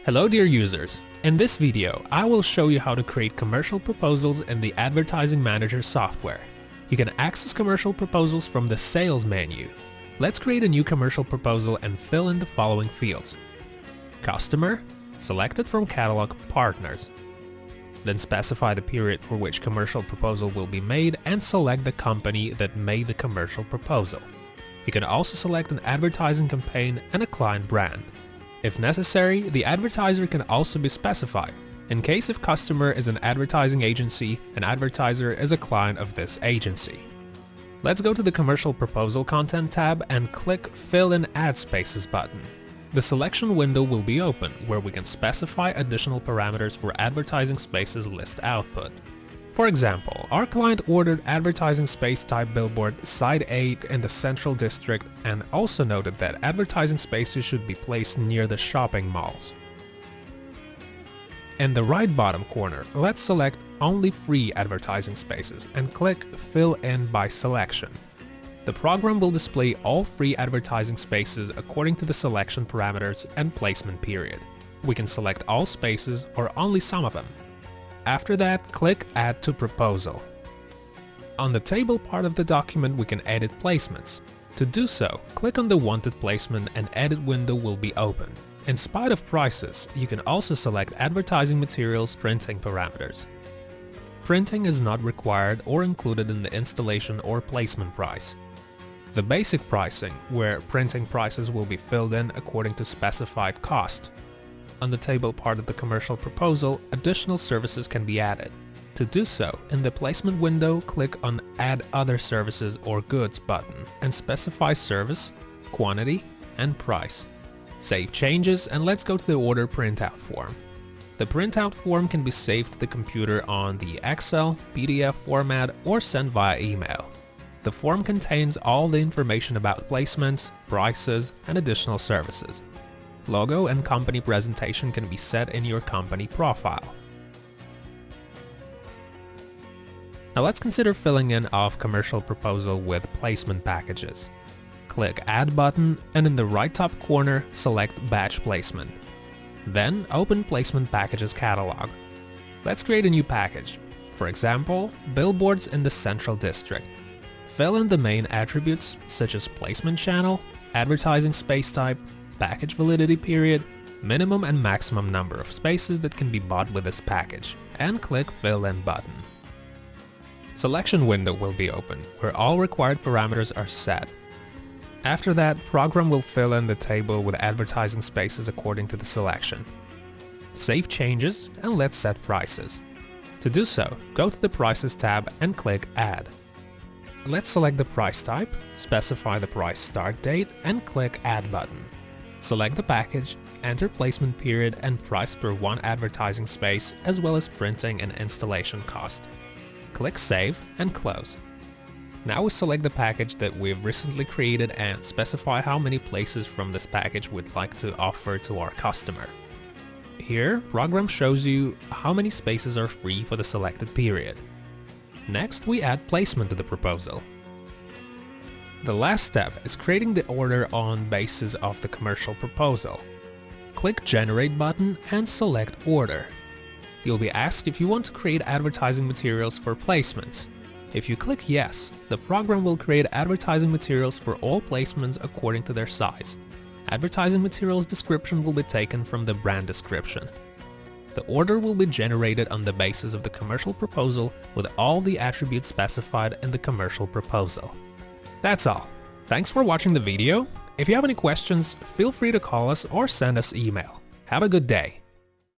Hello dear users, in this video I will show you how to create commercial proposals in the Advertising Manager software. You can access commercial proposals from the Sales menu. Let's create a new commercial proposal and fill in the following fields. Customer, selected from Catalog Partners. Then specify the period for which commercial proposal will be made and select the company that made the commercial proposal. You can also select an advertising campaign and a client brand. If necessary, the advertiser can also be specified. In case if customer is an advertising agency, an advertiser is a client of this agency. Let's go to the Commercial Proposal Content tab and click Fill in Ad Spaces button. The selection window will be open, where we can specify additional parameters for advertising spaces list output. For example, our client ordered advertising space type billboard side 8 in the Central District and also noted that advertising spaces should be placed near the shopping malls. In the right bottom corner, let's select only free advertising spaces and click Fill in by selection. The program will display all free advertising spaces according to the selection parameters and placement period. We can select all spaces or only some of them. After that, click Add to Proposal. On the table part of the document we can edit placements. To do so, click on the wanted placement and edit window will be open. In spite of prices, you can also select advertising materials printing parameters. Printing is not required or included in the installation or placement price. The basic pricing, where printing prices will be filled in according to specified cost. On the table part of the commercial proposal, additional services can be added. To do so, in the placement window, click on Add Other Services or Goods button and specify service, quantity, and price. Save changes and let's go to the order printout form. The printout form can be saved to the computer on the Excel, PDF format or sent via email. The form contains all the information about placements, prices, and additional services. Logo and company presentation can be set in your company profile. Now let's consider filling in of commercial proposal with placement packages. Click Add button and in the right top corner select Batch Placement. Then open Placement Packages catalog. Let's create a new package. For example, billboards in the Central District. Fill in the main attributes such as placement channel, advertising space type, package validity period, minimum and maximum number of spaces that can be bought with this package, and click Fill in button. Selection window will be open, where all required parameters are set. After that, program will fill in the table with advertising spaces according to the selection. Save changes and let's set prices. To do so, go to the Prices tab and click Add. Let's select the price type, specify the price start date and click Add button. Select the package, enter placement period and price per one advertising space as well as printing and installation cost. Click Save and Close. Now we select the package that we've recently created and specify how many places from this package we'd like to offer to our customer. Here, program shows you how many spaces are free for the selected period. Next, we add placement to the proposal. The last step is creating the order on basis of the commercial proposal. Click Generate button and select Order. You'll be asked if you want to create advertising materials for placements. If you click Yes, the program will create advertising materials for all placements according to their size. Advertising materials description will be taken from the brand description. The order will be generated on the basis of the commercial proposal with all the attributes specified in the commercial proposal. That's all. Thanks for watching the video. If you have any questions, feel free to call us or send us email. Have a good day.